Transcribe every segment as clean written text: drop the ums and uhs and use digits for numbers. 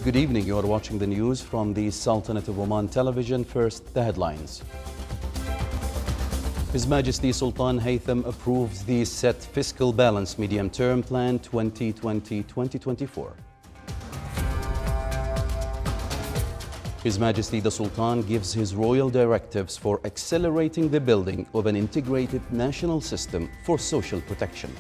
Good evening. You are watching the news from the Sultanate of Oman television. First, the headlines. His Majesty Sultan Haytham approves the set fiscal balance medium-term plan 2020-2024. His Majesty the Sultan gives his royal directives for accelerating the building of an integrated national system for social protection.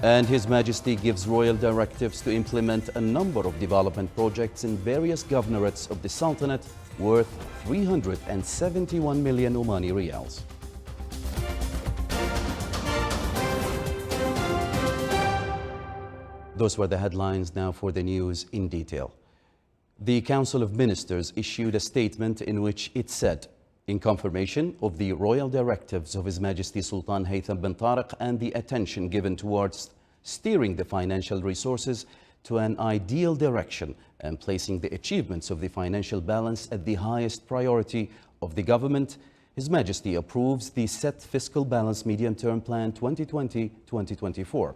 And His Majesty gives royal directives to implement a number of development projects in various governorates of the Sultanate worth 371 million Omani riyals. Those were the headlines. Now for the news in detail. The Council of Ministers issued a statement in which it said, in confirmation of the royal directives of His Majesty Sultan Haytham bin Tariq and the attention given towards steering the financial resources to an ideal direction and placing the achievements of the financial balance at the highest priority of the government, His Majesty approves the set fiscal balance medium-term plan 2020-2024.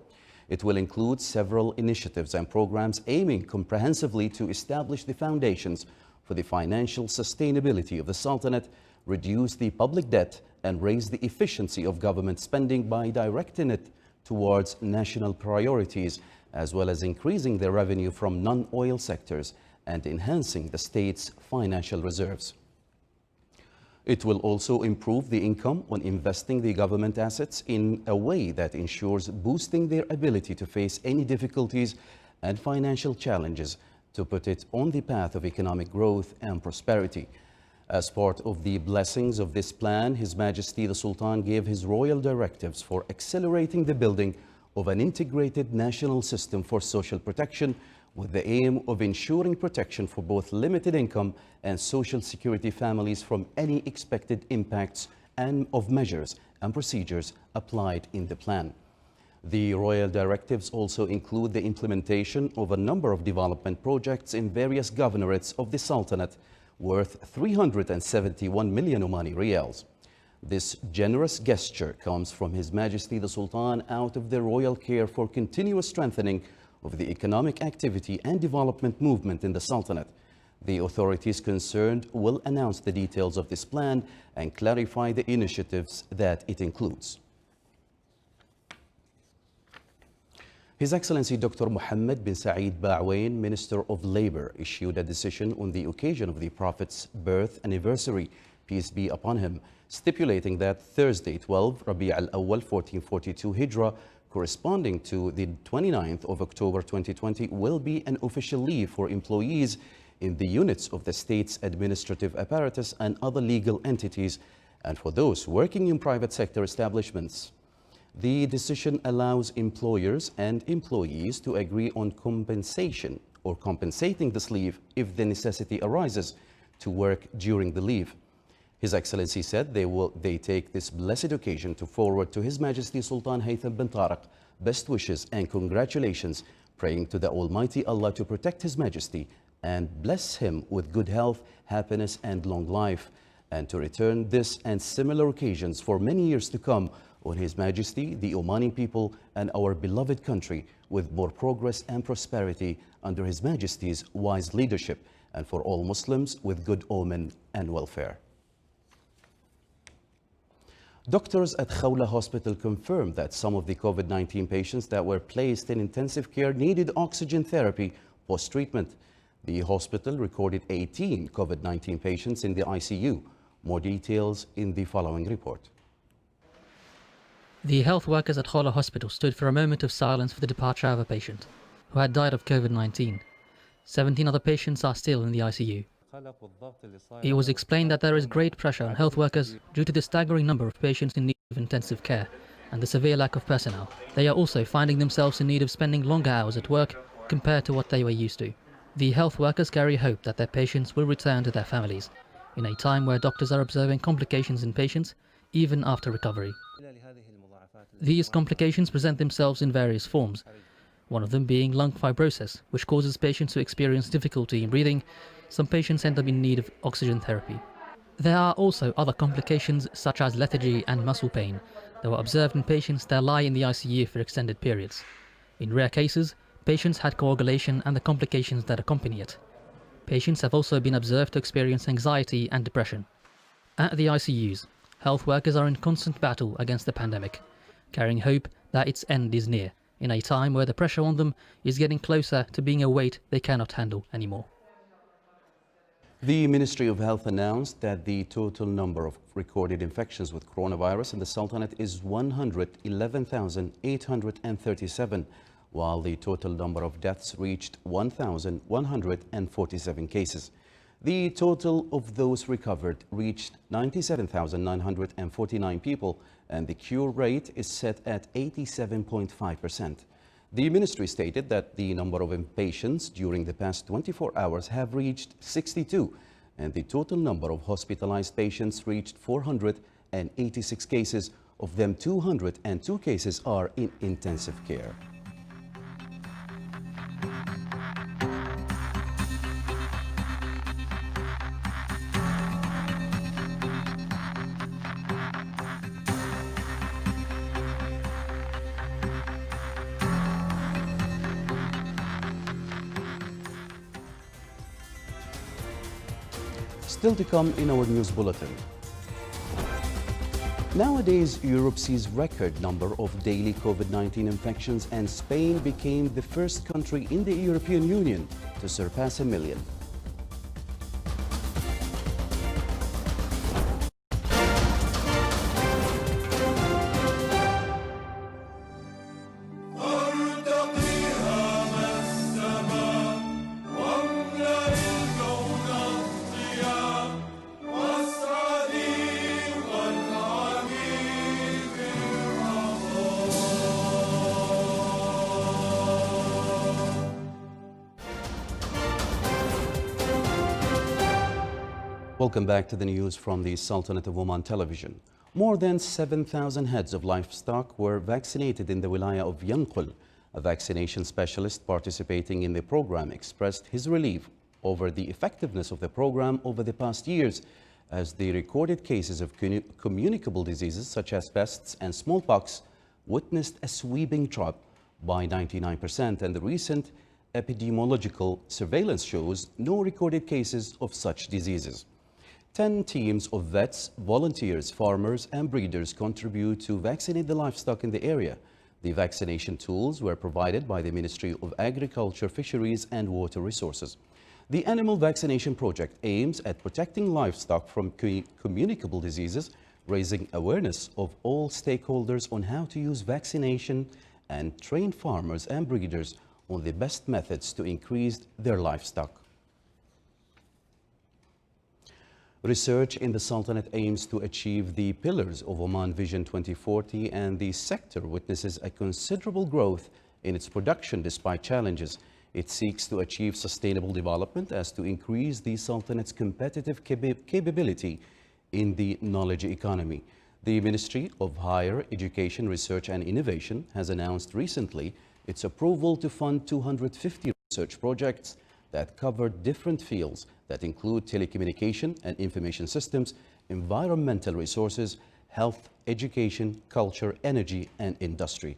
It will include several initiatives and programs aiming comprehensively to establish the foundations for the financial sustainability of the Sultanate, reduce the public debt, and raise the efficiency of government spending by directing it towards national priorities, as well as increasing the revenue from non-oil sectors and enhancing the state's financial reserves. It will also improve the income on investing the government assets in a way that ensures boosting their ability to face any difficulties and financial challenges to put it on the path of economic growth and prosperity. As part of the blessings of this plan, His Majesty the Sultan gave his royal directives for accelerating the building of an integrated national system for social protection with the aim of ensuring protection for both limited income and social security families from any expected impacts and of measures and procedures applied in the plan. The royal directives also include the implementation of a number of development projects in various governorates of the Sultanate worth 371 million Omani riyals. This generous gesture comes from His Majesty the Sultan out of the royal care for continuous strengthening of the economic activity and development movement in the Sultanate. The authorities concerned will announce the details of this plan and clarify the initiatives that it includes. His Excellency Dr. Mohammed bin Saeed Ba'wain, Minister of Labour, issued a decision on the occasion of the Prophet's birth anniversary, peace be upon him, stipulating that Thursday, 12 Rabi' al-Awwal 1442 Hijrah, corresponding to the 29th of October 2020, will be an official leave for employees in the units of the state's administrative apparatus and other legal entities, and for those working in private sector establishments. The decision allows employers and employees to agree on compensation or compensating this leave if the necessity arises to work during the leave. His Excellency said they take this blessed occasion to forward to His Majesty Sultan Haytham bin Tariq best wishes and congratulations, praying to the Almighty Allah to protect His Majesty and bless him with good health, happiness and long life, and to return this and similar occasions for many years to come on His Majesty, the Omani people and our beloved country with more progress and prosperity under His Majesty's wise leadership, and for all Muslims with good omen and welfare. Doctors at Khawla Hospital confirmed that some of the COVID-19 patients that were placed in intensive care needed oxygen therapy post-treatment. The hospital recorded 18 COVID-19 patients in the ICU. More details in the following report. The health workers at Khawla Hospital stood for a moment of silence for the departure of a patient who had died of COVID-19. 17 other patients are still in the ICU. It was explained that there is great pressure on health workers due to the staggering number of patients in need of intensive care and the severe lack of personnel. They are also finding themselves in need of spending longer hours at work compared to what they were used to. The health workers carry hope that their patients will return to their families in a time where doctors are observing complications in patients even after recovery. These complications present themselves in various forms, one of them being lung fibrosis, which causes patients to experience difficulty in breathing. Some patients end up in need of oxygen therapy. There are also other complications such as lethargy and muscle pain that were observed in patients that lie in the ICU for extended periods. In rare cases, Patients had coagulation and the complications that accompany it. Patients have also been observed to experience anxiety and depression. At the ICUs, health workers are in constant battle against the pandemic, carrying hope that its end is near, in a time where the pressure on them is getting closer to being a weight they cannot handle anymore. The Ministry of Health announced that the total number of recorded infections with coronavirus in the Sultanate is 111,837, while the total number of deaths reached 1,147 cases. The total of those recovered reached 97,949 people, and the cure rate is set at 87.5%. The ministry stated that the number of inpatients during the past 24 hours have reached 62, and the total number of hospitalized patients reached 486 cases. Of them, 202 cases are in intensive care. Still to come in our news bulletin. Nowadays, Europe sees record number of daily COVID-19 infections, and Spain became the first country in the European Union to surpass 1 million. Welcome back to the news from the Sultanate of Oman television. More than 7,000 heads of livestock were vaccinated in the wilaya of Yanqul. A vaccination specialist participating in the program expressed his relief over the effectiveness of the program over the past years, as the recorded cases of communicable diseases such as pests and smallpox witnessed a sweeping drop by 99%, and the recent epidemiological surveillance shows no recorded cases of such diseases. 10 teams of vets, volunteers, farmers and breeders contribute to vaccinate the livestock in the area. The vaccination tools were provided by the Ministry of Agriculture, Fisheries and Water Resources. The animal vaccination project aims at protecting livestock from communicable diseases, raising awareness of all stakeholders on how to use vaccination, and train farmers and breeders on the best methods to increase their livestock. Research in the Sultanate aims to achieve the pillars of Oman Vision 2040, and the sector witnesses a considerable growth in its production despite challenges. It seeks to achieve sustainable development as to increase the Sultanate's competitive capability in the knowledge economy. The Ministry of Higher Education, Research and Innovation has announced recently its approval to fund 250 research projects that cover different fields that include telecommunication and information systems, environmental resources, health, education, culture, energy, and industry.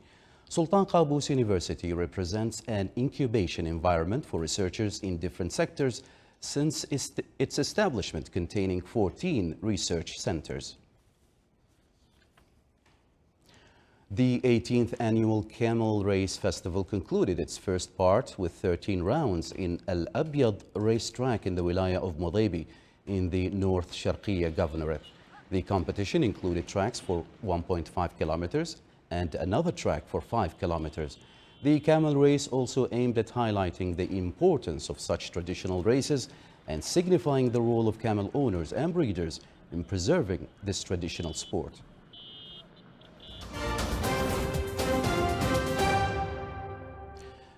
Sultan Qaboos University represents an incubation environment for researchers in different sectors since its establishment, containing 14 research centers. The 18th annual Camel Race Festival concluded its first part with 13 rounds in Al Abyad racetrack in the wilaya of Mudabi in the North Sharqiya Governorate. The competition included tracks for 1.5 kilometers and another track for 5 kilometers. The camel race also aimed at highlighting the importance of such traditional races and signifying the role of camel owners and breeders in preserving this traditional sport.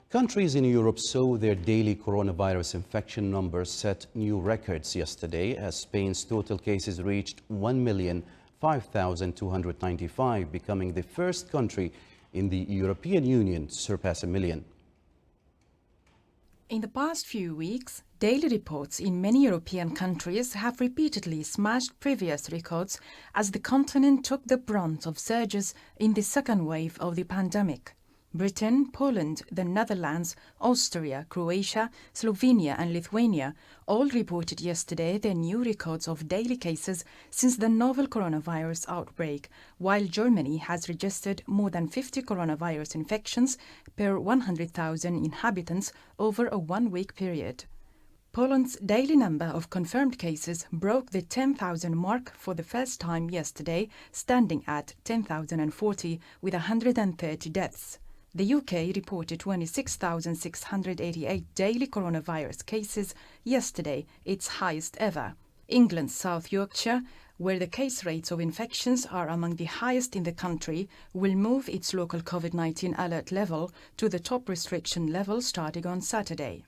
Countries in Europe saw their daily coronavirus infection numbers set new records yesterday, as Spain's total cases reached 1,005,295, becoming the first country in the European Union to surpass 1 million. In the past few weeks, daily reports in many European countries have repeatedly smashed previous records as the continent took the brunt of surges in the second wave of the pandemic. Britain, Poland, the Netherlands, Austria, Croatia, Slovenia and Lithuania all reported yesterday their new records of daily cases since the novel coronavirus outbreak, while Germany has registered more than 50 coronavirus infections per 100,000 inhabitants over a one-week period. Poland's daily number of confirmed cases broke the 10,000 mark for the first time yesterday, standing at 10,040 with 130 deaths. The UK reported 26,688 daily coronavirus cases yesterday, its highest ever. England's South Yorkshire, where the case rates of infections are among the highest in the country, will move its local COVID-19 alert level to the top restriction level starting on Saturday.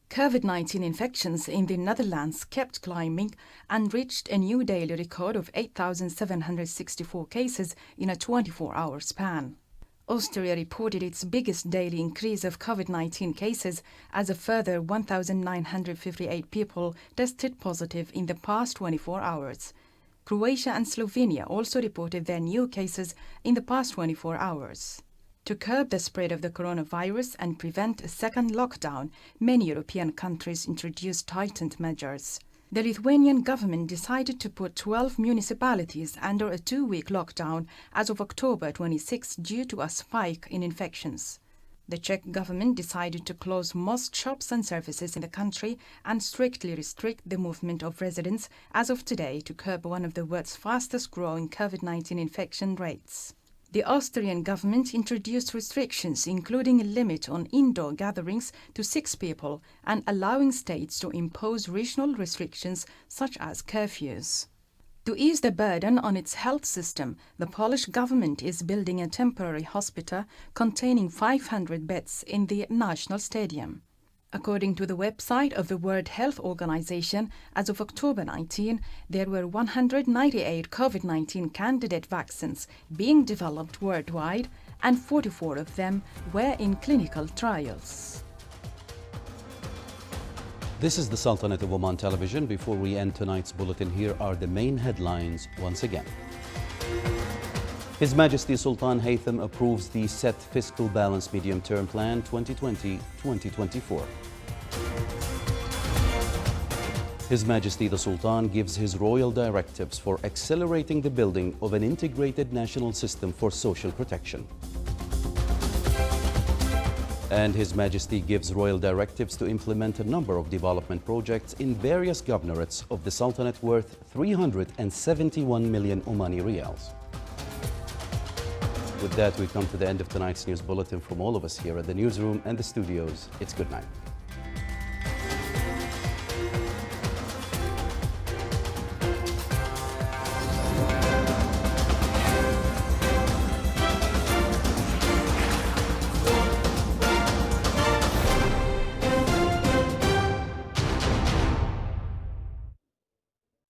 COVID-19 infections in the Netherlands kept climbing and reached a new daily record of 8,764 cases in a 24-hour span. Austria reported its biggest daily increase of COVID-19 cases as a further 1,958 people tested positive in the past 24 hours. Croatia and Slovenia also reported their new cases in the past 24 hours. To curb the spread of the coronavirus and prevent a second lockdown, many European countries introduced tightened measures. The Lithuanian government decided to put 12 municipalities under a 2-week lockdown as of October 26 due to a spike in infections. The Czech government decided to close most shops and services in the country and strictly restrict the movement of residents as of today to curb one of the world's fastest-growing COVID-19 infection rates. The Austrian government introduced restrictions, including a limit on indoor gatherings to 6 people and allowing states to impose regional restrictions such as curfews. To ease the burden on its health system, the Polish government is building a temporary hospital containing 500 beds in the National Stadium. According to the website of the World Health Organization, as of October 19, there were 198 COVID-19 candidate vaccines being developed worldwide, and 44 of them were in clinical trials. This is the Sultanate of Oman Television. Before we end tonight's bulletin, here are the main headlines once again. His Majesty Sultan Haytham approves the set fiscal balance medium-term plan 2020-2024. His Majesty the Sultan gives his royal directives for accelerating the building of an integrated national system for social protection. And His Majesty gives royal directives to implement a number of development projects in various governorates of the Sultanate worth 371 million Omani riyals. With that, we come to the end of tonight's news bulletin. From all of us here at the newsroom and the studios, it's good night.